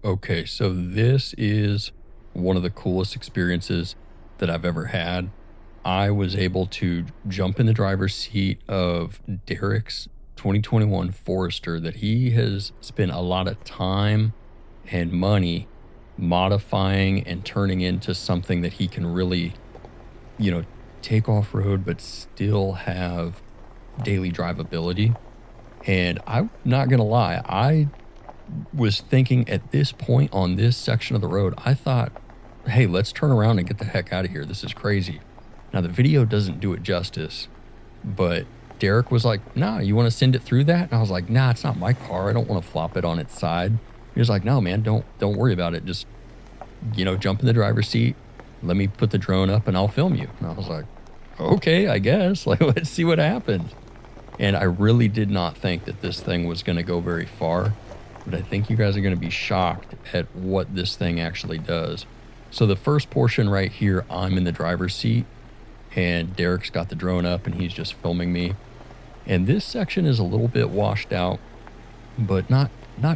Okay, so this is one of the coolest experiences that I've ever had. I was able to jump in the driver's seat of Derek's 2021 Forester that he has spent a lot of time and money modifying and turning into something that he can really, you know, take off road, but still have daily drivability. And I'm not going to lie, I was thinking at this point on this section of the road, I thought, hey, let's turn around and get the heck out of here. This is crazy. Now, the video doesn't do it justice, but Derek was like, nah, you want to send it through that? And I was like, nah, it's not my car. I don't want to flop it on its side. He was like, no, man, don't worry about it. Just, jump in the driver's seat. Let me put the drone up and I'll film you. And I was like, okay, I guess. Like, let's see what happens. And I really did not think that this thing was going to go very far, but I think you guys are going to be shocked at what this thing actually does. So the first portion right here, I'm in the driver's seat and Derek's got the drone up and he's just filming me. And this section is a little bit washed out, but not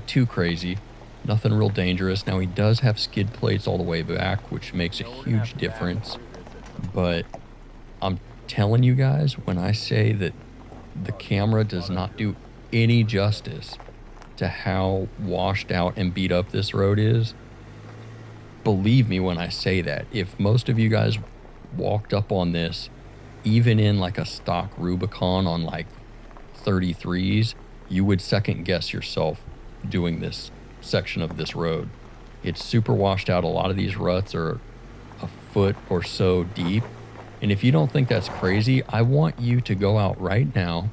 too crazy. Nothing real dangerous. Now he does have skid plates all the way back, which makes a huge difference. But I'm telling you guys, when I say that the camera does not do any justice to how washed out and beat up this road is, believe me when I say that. If most of you guys walked up on this, even in like a stock Rubicon on like 33s, you would second guess yourself doing this section of this road. It's super washed out. A lot of these ruts are a foot or so deep. And if you don't think that's crazy, I want you to go out right now,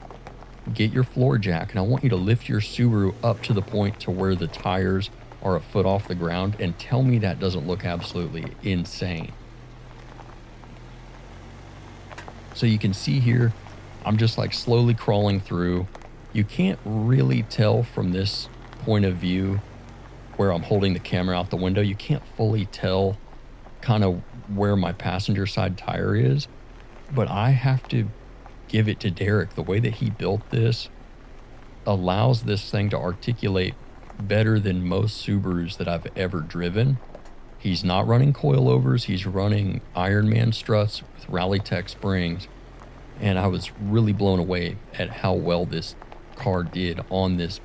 get your floor jack, and I want you to lift your Subaru up to the point to where the tires are a foot off the ground and tell me that doesn't look absolutely insane. So you can see here, I'm just like slowly crawling through. You can't really tell from this point of view where I'm holding the camera out the window. You can't fully tell kind of where my passenger side tire is, but I have to give it to Derek. The way that he built this allows this thing to articulate better than most Subarus that I've ever driven. He's not running coilovers. He's running Ironman struts with Rallytech springs. And I was really blown away at how well this car did on this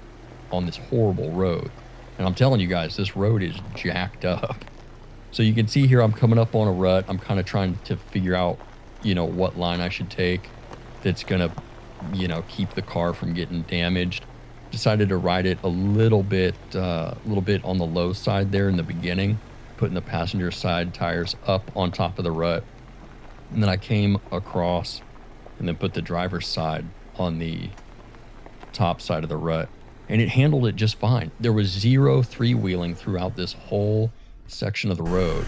horrible road. And I'm telling you guys, this road is jacked up. So you can see here, I'm coming up on a rut. I'm kind of trying to figure out, what line I should take that's going to, keep the car from getting damaged. Decided to ride it a little bit on the low side there in the beginning, putting the passenger side tires up on top of the rut. And then I came across and then put the driver's side on the top side of the rut. And it handled it just fine. There was zero three-wheeling throughout this whole section of the road.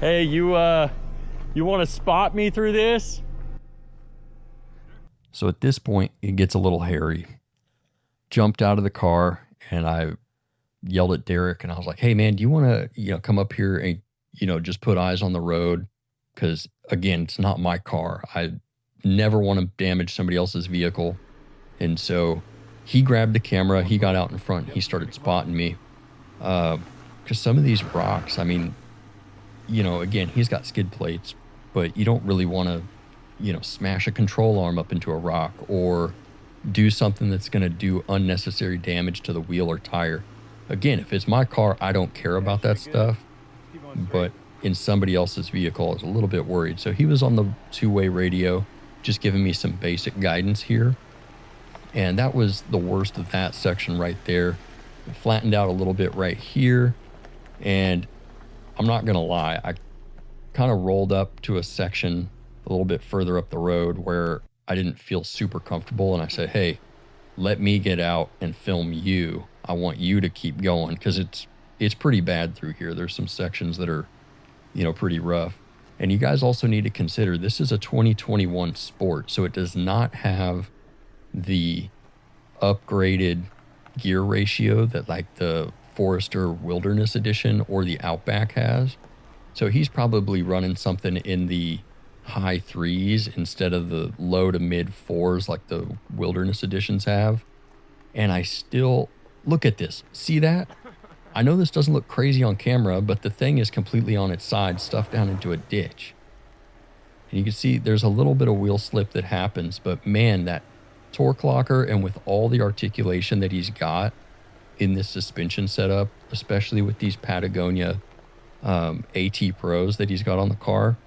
Hey, you want to spot me through this? So at this point, it gets a little hairy. Jumped out of the car and I yelled at Derek and I was like, hey man, do you want to, come up here and, just put eyes on the road? Because again, it's not my car. I never want to damage somebody else's vehicle. And so he grabbed the camera, he got out in front, and he started spotting me. Because some of these rocks, I mean, again, he's got skid plates, but you don't really want to, smash a control arm up into a rock or do something that's going to do unnecessary damage to the wheel or tire. Again, if it's my car, I don't care about that stuff, but in somebody else's vehicle, I was a little bit worried. So he was on the two-way radio, just giving me some basic guidance here. And that was the worst of that section right there. It flattened out a little bit right here. And I'm not going to lie, I kind of rolled up to a section a little bit further up the road where I didn't feel super comfortable. And I said, hey, let me get out and film you. I want you to keep going because it's pretty bad through here. There's some sections that are, pretty rough. And you guys also need to consider this is a 2021 Sport, so it does not have the upgraded gear ratio that like the Forester Wilderness Edition or the Outback has. So he's probably running something in the high threes instead of the low to mid fours like the Wilderness Editions have. And I still look at this. See that? I know this doesn't look crazy on camera, but the thing is completely on its side, stuffed down into a ditch. And you can see there's a little bit of wheel slip that happens, but man, that torque locker and with all the articulation that he's got in this suspension setup, especially with these Patagonia AT Pros that he's got on the car,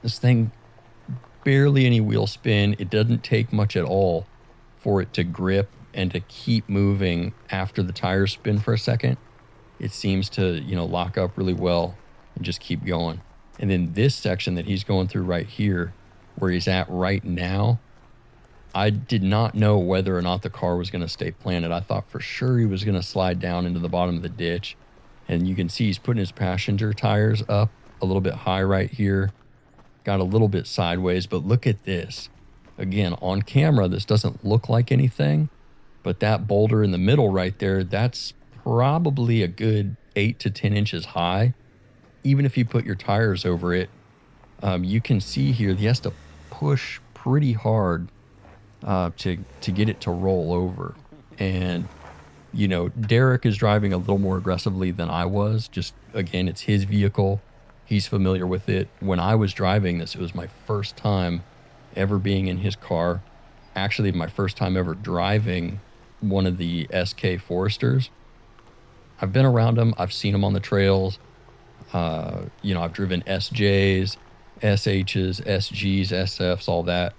this thing barely any wheel spin. It doesn't take much at all for it to grip and to keep moving after the tires spin for a second. It seems to, you know, lock up really well and just keep going. And then this section that he's going through right here, where he's at right now, I did not know whether or not the car was going to stay planted. I thought for sure he was going to slide down into the bottom of the ditch. And you can see he's putting his passenger tires up a little bit high right here. Got a little bit sideways, but look at this. Again, on camera, this doesn't look like anything, but that boulder in the middle right there, that's probably a good 8 to 10 inches high. Even if you put your tires over it, you can see here he has to push pretty hard to get it to roll over. And you know, Derek is driving a little more aggressively than I was. Just again, it's his vehicle, he's familiar with it. When I was driving this, it was my first time ever being in his car. Actually, my first time ever driving one of the SK Foresters. I've been around them, I've seen them on the trails. You know, I've driven SJs, SHs, SGs, SFs, all that.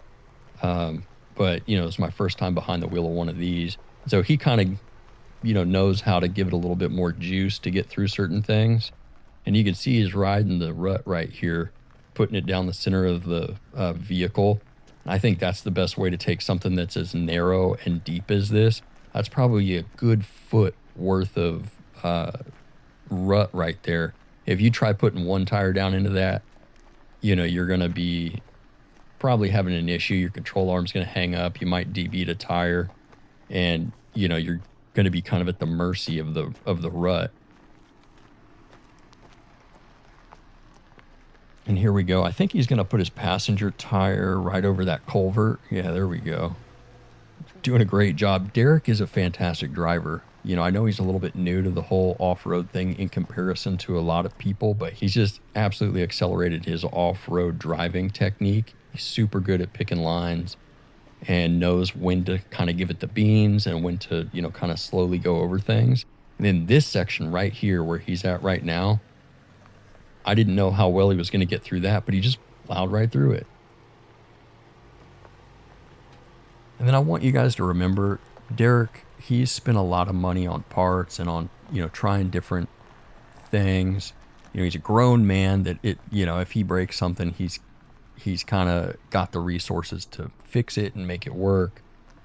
But, you know, it's my first time behind the wheel of one of these. So he kind of, you know, knows how to give it a little bit more juice to get through certain things. And you can see he's riding the rut right here, putting it down the center of the vehicle. I think that's the best way to take something that's as narrow and deep as this. That's probably a good foot worth of rut right there. If you try putting one tire down into that, you know, you're going to be probably having an issue. Your control arm's going to hang up. You might debeat a tire, and, you know, you're going to be kind of at the mercy of the rut. And here we go. I think he's going to put his passenger tire right over that culvert. Yeah, there we go. Doing a great job. Derek is a fantastic driver. You know, I know he's a little bit new to the whole off-road thing in comparison to a lot of people, but he's just absolutely accelerated his off-road driving technique. He's super good at picking lines and knows when to kind of give it the beans and when to, you know, kind of slowly go over things. And then this section right here where he's at right now, I didn't know how well he was going to get through that, but he just plowed right through it. And then I want you guys to remember, Derek, he's spent a lot of money on parts and on, you know, trying different things. You know, he's a grown man that you know, if he breaks something, he's kind of got the resources to fix it and make it work.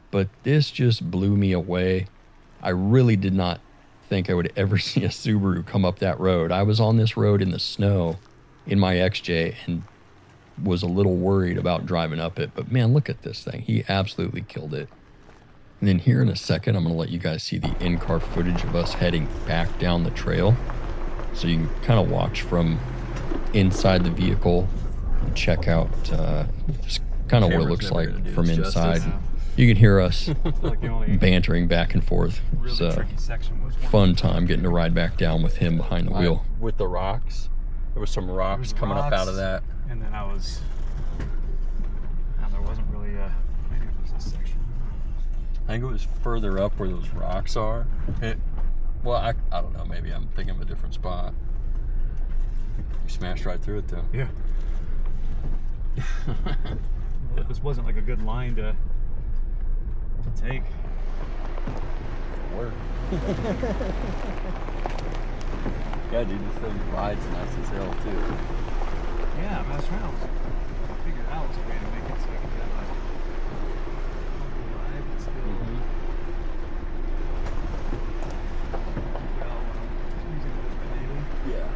But this just blew me away. I really did not think I would ever see a Subaru come up that road. I was on this road in the snow in my XJ and was a little worried about driving up it, but man, look at this thing. He absolutely killed it. And then here in a second, I'm going to let you guys see the in-car footage of us heading back down the trail. So you can kind of watch from inside the vehicle and check out just kind of what it looks like from inside. You can hear us bantering back and forth. It's a fun time getting to ride back down with him behind the wheel. With the rocks. There was some rocks coming up out of that. And then there wasn't really maybe it was this section. I think it was further up where those rocks are. Well, I don't know. Maybe I'm thinking of a different spot. You smashed right through it, though. Yeah. Well, this wasn't like a good line to take. Work. Yeah, dude, this thing rides nice as hell, too. Yeah, I was trying to figure out a way to make it so I can get like ride, but still using it as my daily. Yeah.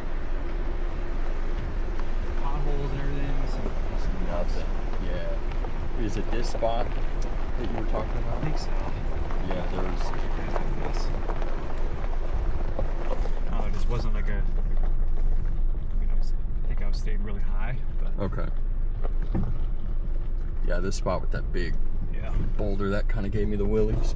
Potholes and everything. Nothing. Yeah. Is it this spot that you were talking about? I think so. Yeah, there's. No, it just wasn't like a. I think I stayed really high. But Okay. Yeah, this spot with that big boulder, that kind of gave me the willies.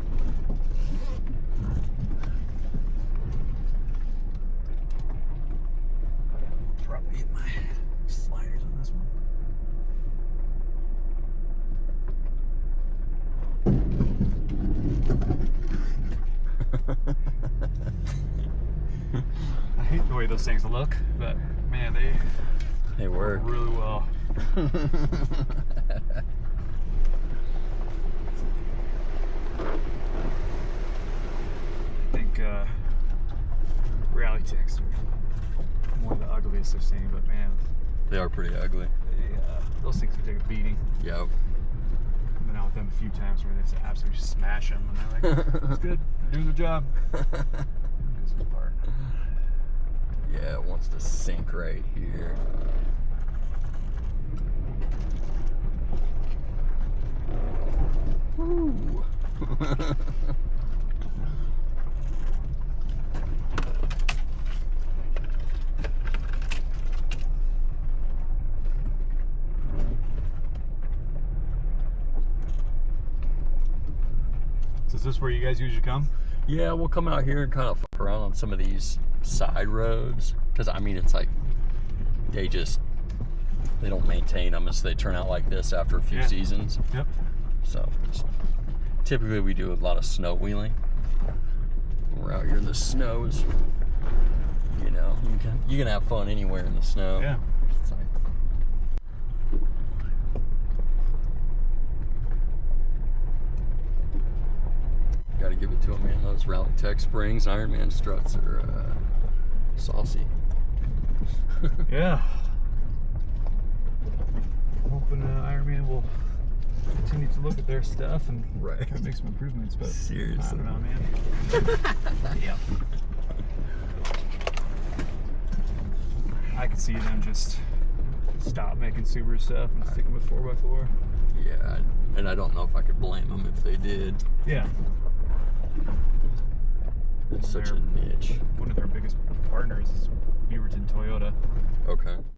way those things look, but man, They work really well. I think rally ticks are one of the ugliest I've seen, but man, They are pretty ugly. those things can take a beating. Yep. I've been out with them a few times where they just absolutely smash them, and they're like, "It's good, they're doing their job." This is the part. Yeah, it wants to sink right here. Woo. So is this where you guys usually come? Yeah, we'll come out here and kind of fuck around on some of these side roads. Because, I mean, it's like, they don't maintain them as they turn out like this after a few seasons. Yep. So, typically we do a lot of snow wheeling. We're out here in the snows. You know, you can have fun anywhere in the snow. Yeah. It's like, gotta give it to them, man. Those Rally Tech Springs Ironman struts are saucy. Yeah. I'm hoping Ironman will continue to look at their stuff and Right. try to make some improvements, but Seriously. I don't know, man. Yeah. I could see them just stop making Subaru stuff and sticking with 4x4. Yeah, and I don't know if I could blame them if they did. Yeah. It's such a niche. One of their biggest partners is Beaverton Toyota. Okay.